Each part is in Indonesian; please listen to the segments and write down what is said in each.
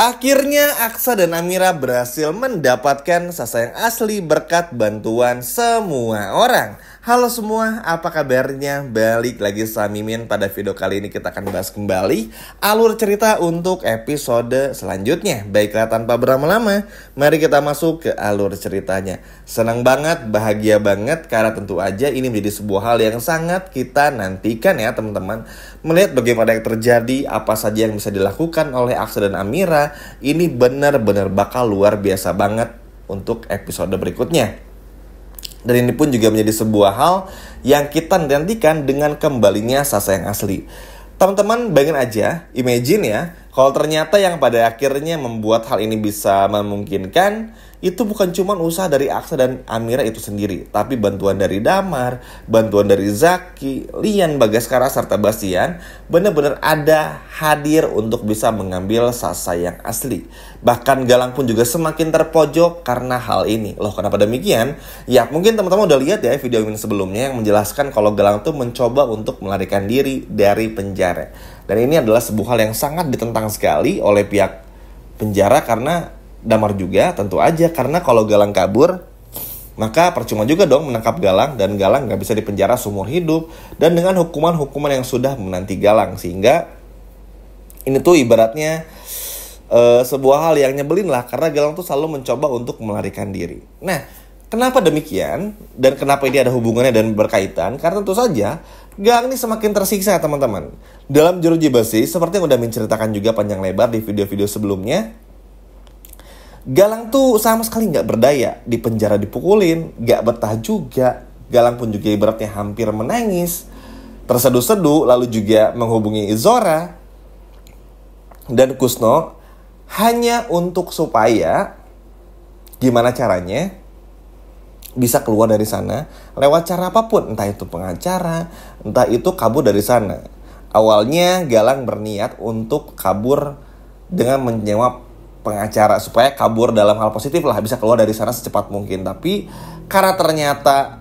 Akhirnya Aksa dan Amira berhasil mendapatkan sasa yang asli berkat bantuan semua orang. Halo semua, apa kabarnya? Balik lagi sama Mimin. Pada video kali ini kita akan bahas kembali alur cerita untuk episode selanjutnya. Baiklah tanpa berlama-lama, mari kita masuk ke alur ceritanya. Senang banget, bahagia banget, karena tentu aja ini menjadi sebuah hal yang sangat kita nantikan ya teman-teman. Melihat bagaimana yang terjadi, apa saja yang bisa dilakukan oleh Aksa dan Amira, ini benar-benar bakal luar biasa banget untuk episode berikutnya. Dan ini pun juga menjadi sebuah hal yang kita nantikan dengan kembalinya Sasa yang asli. Teman-teman bayangin aja, imagine ya, kalau ternyata yang pada akhirnya membuat hal ini bisa memungkinkan, itu bukan cuma usaha dari Aksa dan Amira itu sendiri, tapi bantuan dari Damar, bantuan dari Zaki, Lian, Bagaskara, serta Bastian benar-benar ada hadir untuk bisa mengambil Sasa yang asli. Bahkan Galang pun juga semakin terpojok karena hal ini. Loh, kenapa demikian? Ya mungkin teman-teman udah lihat ya video ini sebelumnya yang menjelaskan kalau Galang tuh mencoba untuk melarikan diri dari penjara. Dan ini adalah sebuah hal yang sangat ditentang sekali oleh pihak penjara karena Damar juga tentu aja, karena kalau Galang kabur maka percuma juga dong menangkap Galang, dan Galang gak bisa dipenjara seumur hidup dan dengan hukuman-hukuman yang sudah menanti Galang. Sehingga ini tuh ibaratnya sebuah hal yang nyebelin lah, karena Galang tuh selalu mencoba untuk melarikan diri. Nah, kenapa demikian dan kenapa ini ada hubungannya dan berkaitan? Karena tentu saja Galang ini semakin tersiksa teman-teman. Dalam jeruji besi, seperti yang udah menceritakan juga panjang lebar di video-video sebelumnya, Galang tuh sama sekali gak berdaya. Di penjara dipukulin, gak betah juga. Galang pun juga ibaratnya hampir menangis, terseduh-seduh, lalu juga menghubungi Zora dan Kusno hanya untuk supaya gimana caranya bisa keluar dari sana lewat cara apapun, entah itu pengacara, entah itu kabur dari sana. Awalnya Galang berniat untuk kabur dengan menyewa pengacara supaya kabur dalam hal positif lah, bisa keluar dari sana secepat mungkin. Tapi karena ternyata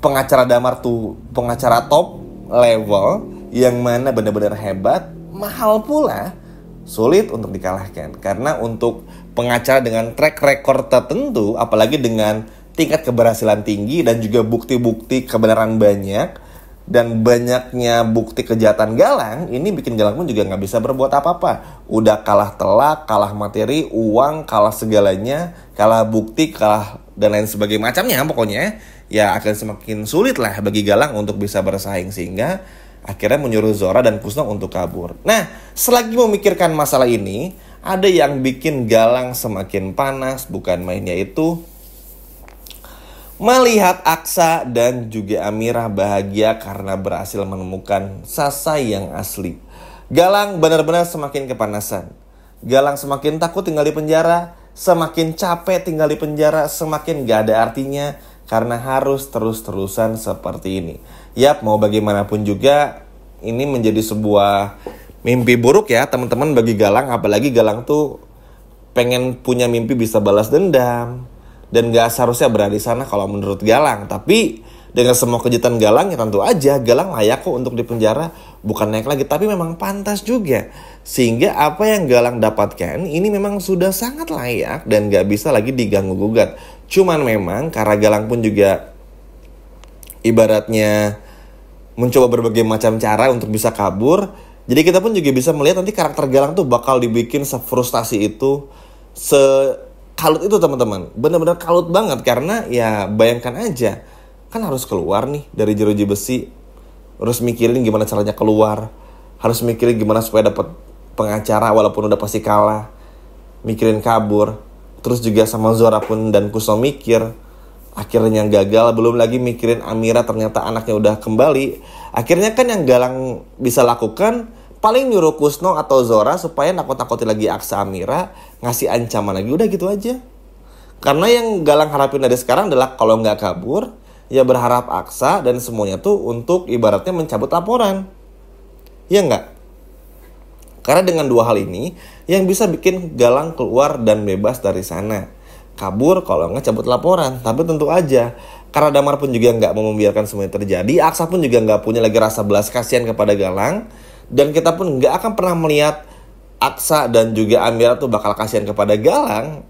pengacara Damar tuh pengacara top level yang mana benar-benar hebat, mahal pula, sulit untuk dikalahkan. Karena untuk pengacara dengan track record tertentu, apalagi dengan tingkat keberhasilan tinggi dan juga bukti-bukti kebenaran banyak dan banyaknya bukti kejahatan Galang, ini bikin Galang pun juga gak bisa berbuat apa-apa. Udah kalah telak, kalah materi, uang, kalah segalanya, kalah bukti, kalah dan lain sebagainya macamnya. Pokoknya ya akan semakin sulit lah bagi Galang untuk bisa bersaing, sehingga akhirnya menyuruh Zora dan Kusno untuk kabur. Nah, selagi memikirkan masalah ini, ada yang bikin Galang semakin panas, bukan main, yaitu melihat Aksa dan juga Amira bahagia karena berhasil menemukan Sasa yang asli. Galang benar-benar semakin kepanasan. Galang semakin takut tinggal di penjara, semakin capek tinggal di penjara, semakin gak ada artinya karena harus terus-terusan seperti ini. Yap, mau bagaimanapun juga ini menjadi sebuah mimpi buruk ya teman-teman bagi Galang. Apalagi Galang tuh pengen punya mimpi bisa balas dendam dan gak seharusnya berada di sana kalau menurut Galang. Tapi dengan semua kejahatan Galang, ya tentu aja Galang layak kok untuk dipenjara. Bukan naik lagi, tapi memang pantas juga. Sehingga apa yang Galang dapatkan ini memang sudah sangat layak dan gak bisa lagi diganggu-gugat. Cuman memang karena Galang pun juga ibaratnya mencoba berbagai macam cara untuk bisa kabur, jadi kita pun juga bisa melihat nanti karakter Galang tuh bakal dibikin sefrustasi itu, kalut itu teman-teman. Benar-benar kalut banget karena ya bayangkan aja, kan harus keluar nih dari jeruji besi, harus mikirin gimana caranya keluar, harus mikirin gimana supaya dapat pengacara walaupun udah pasti kalah, mikirin kabur, terus juga sama Zora pun dan Kusno mikir, akhirnya gagal. Belum lagi mikirin Amira ternyata anaknya udah kembali. Akhirnya kan yang Galang bisa lakukan paling nyuruh Kusno atau Zora supaya nakut-nakutin lagi Aksa Amira, ngasih ancaman lagi, udah gitu aja. Karena yang Galang harapin dari sekarang adalah kalau nggak kabur, ya berharap Aksa dan semuanya tuh untuk ibaratnya mencabut laporan. Ya nggak? Karena dengan dua hal ini yang bisa bikin Galang keluar dan bebas dari sana. Kabur kalau nggak cabut laporan. Tapi tentu aja karena Damar pun juga nggak mau membiarkan semuanya terjadi, Aksa pun juga nggak punya lagi rasa belas kasihan kepada Galang, dan kita pun nggak akan pernah melihat Aksa dan juga Amira tuh bakal kasihan kepada Galang.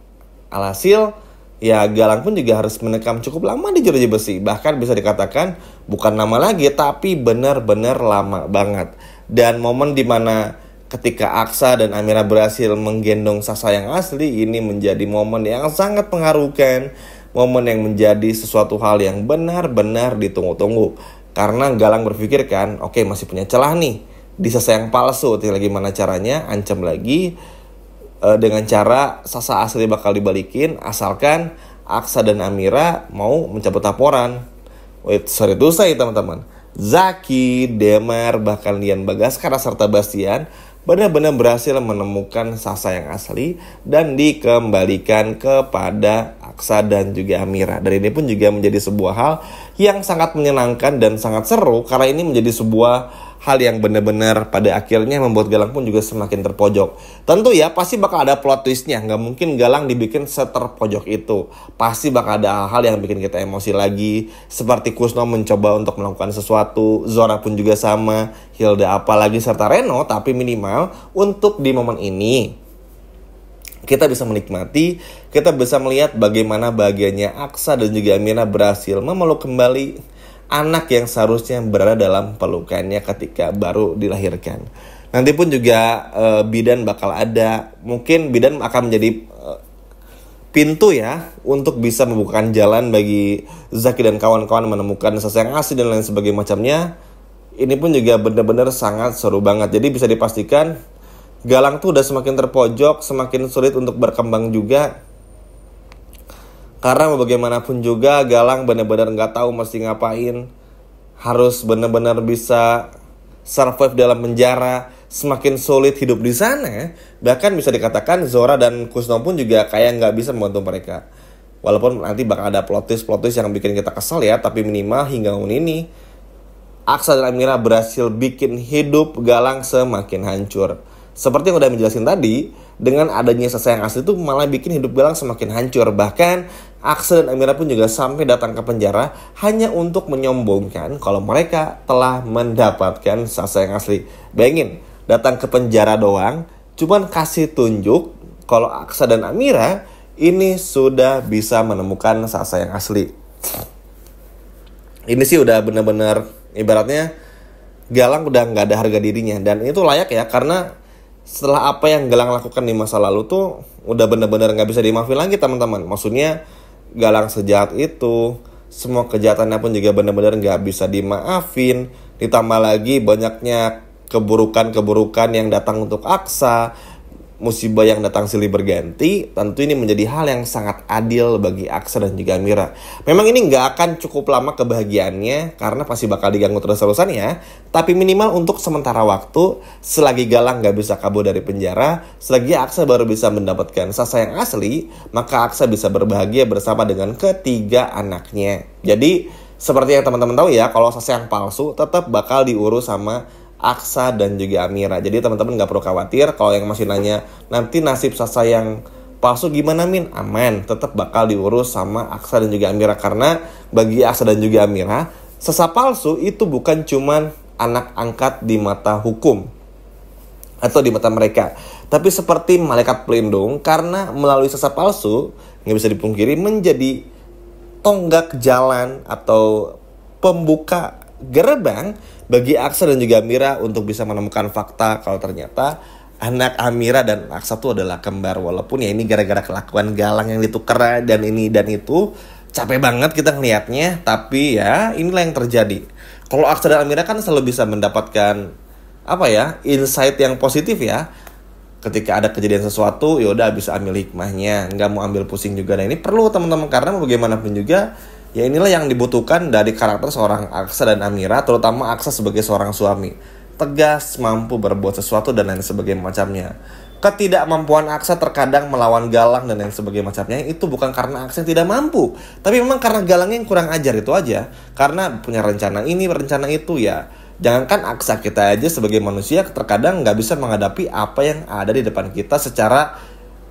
Alhasil ya Galang pun juga harus menekam cukup lama di jeruji besi. Bahkan bisa dikatakan bukan lama lagi, tapi benar-benar lama banget. Dan momen dimana ketika Aksa dan Amira berhasil menggendong Sasa yang asli, ini menjadi momen yang sangat mengharukan. Momen yang menjadi sesuatu hal yang benar-benar ditunggu-tunggu. Karena Galang berpikir kan, oke, masih punya celah nih di Sasa yang palsu. Tinggal gimana caranya, ancam lagi dengan cara Sasa asli bakal dibalikin asalkan Aksa dan Amira mau mencabut laporan. Sorry to say teman-teman, Zaki, Demar, bahkan Lian Bagaskara serta Bastian benar-benar berhasil menemukan Sasa yang asli dan dikembalikan kepada Aksa dan juga Amira. Dan ini pun juga menjadi sebuah hal yang sangat menyenangkan dan sangat seru, karena ini menjadi sebuah hal yang benar-benar pada akhirnya membuat Galang pun juga semakin terpojok. Tentu ya, pasti bakal ada plot twistnya. Nggak mungkin Galang dibikin seterpojok itu. Pasti bakal ada hal-hal yang bikin kita emosi lagi. Seperti Kusno mencoba untuk melakukan sesuatu, Zora pun juga sama, Hilda apalagi, serta Reno. Tapi minimal untuk di momen ini kita bisa menikmati, kita bisa melihat bagaimana bahagianya Aksa dan juga Amira berhasil memeluk kembali anak yang seharusnya berada dalam pelukannya ketika baru dilahirkan. Nanti pun juga bidan bakal ada. Mungkin bidan akan menjadi pintu ya untuk bisa membukakan jalan bagi Zaki dan kawan-kawan menemukan Sasa yang asli dan lain sebagainya macamnya. Ini pun juga benar-benar sangat seru banget. Jadi bisa dipastikan Galang tuh udah semakin terpojok, semakin sulit untuk berkembang juga. Karena bagaimanapun juga Galang benar-benar nggak tahu mesti ngapain. Harus benar-benar bisa survive dalam penjara. Semakin sulit hidup di sana. Bahkan bisa dikatakan Zora dan Kusno pun juga kayak nggak bisa membantu mereka. Walaupun nanti bakal ada plot twist yang bikin kita kesel ya. Tapi minimal hingga tahun ini Aksa dan Amira berhasil bikin hidup Galang semakin hancur. Seperti yang udah menjelasin tadi, dengan adanya Sasa yang asli itu malah bikin hidup Galang semakin hancur. Bahkan Aksa dan Amira pun juga sampai datang ke penjara hanya untuk menyombongkan kalau mereka telah mendapatkan Sasa yang asli. Bayangin, datang ke penjara doang, cuman kasih tunjuk kalau Aksa dan Amira ini sudah bisa menemukan Sasa yang asli. Ini sih udah bener-bener ibaratnya Galang udah gak ada harga dirinya. Dan itu layak ya, karena setelah apa yang Galang lakukan di masa lalu tuh udah bener-bener gak bisa dimaafin lagi teman-teman. Maksudnya Galang sejahat itu, semua kejahatannya pun juga bener-bener gak bisa dimaafin. Ditambah lagi banyaknya keburukan-keburukan yang datang untuk Aksa, musibah yang datang silih berganti. Tentu ini menjadi hal yang sangat adil bagi Aksa dan juga Amira. Memang ini gak akan cukup lama kebahagiaannya, karena pasti bakal diganggu terus-terusan ya. Tapi minimal untuk sementara waktu, selagi Galang gak bisa kabur dari penjara, selagi Aksa baru bisa mendapatkan Sasa yang asli, maka Aksa bisa berbahagia bersama dengan ketiga anaknya. Jadi seperti yang teman-teman tahu ya, kalau Sasa yang palsu tetap bakal diurus sama Aksa dan juga Amira. Jadi teman-teman gak perlu khawatir. Kalau yang masih nanya nanti nasib Sasa yang palsu gimana Min? Aman, tetap bakal diurus sama Aksa dan juga Amira. Karena bagi Aksa dan juga Amira, Sasa palsu itu bukan cuman anak angkat di mata hukum atau di mata mereka, tapi seperti malaikat pelindung. Karena melalui Sasa palsu, gak bisa dipungkiri, menjadi tonggak jalan atau pembuka gerbang bagi Aksa dan juga Amira untuk bisa menemukan fakta kalau ternyata anak Amira dan Aksa itu adalah kembar. Walaupun ya ini gara-gara kelakuan Galang yang ditukar dan ini dan itu, capek banget kita ngelihatnya. Tapi ya inilah yang terjadi. Kalau Aksa dan Amira kan selalu bisa mendapatkan insight yang positif ya. Ketika ada kejadian sesuatu, yaudah bisa ambil hikmahnya, nggak mau ambil pusing juga. Nah ini perlu teman-teman, karena bagaimanapun juga ya inilah yang dibutuhkan dari karakter seorang Aksa dan Amira, terutama Aksa sebagai seorang suami. Tegas, mampu berbuat sesuatu dan lain sebagainya macamnya. Ketidakmampuan Aksa terkadang melawan Galang dan lain sebagainya macamnya itu bukan karena Aksa yang tidak mampu, tapi memang karena Galangnya yang kurang ajar, itu aja. Karena punya rencana ini, rencana itu ya. Jangankan Aksa, kita aja sebagai manusia terkadang nggak bisa menghadapi apa yang ada di depan kita secara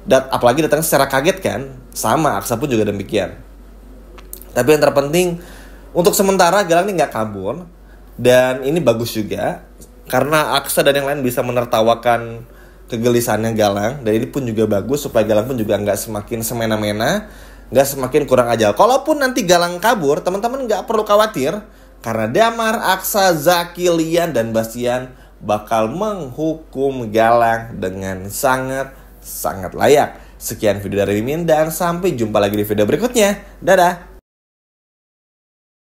apalagi datang secara kaget kan. Sama Aksa pun juga demikian. Tapi yang terpenting untuk sementara Galang ini gak kabur. Dan ini bagus juga, karena Aksa dan yang lain bisa menertawakan kegelisahannya Galang. Dan ini pun juga bagus supaya Galang pun juga nggak semakin semena-mena, nggak semakin kurang aja. Kalaupun nanti Galang kabur, teman-teman nggak perlu khawatir, karena Damar, Aksa, Zaki, Lian, dan Bastian bakal menghukum Galang dengan sangat layak. Sekian video dari Mimin dan sampai jumpa lagi di video berikutnya. Dadah!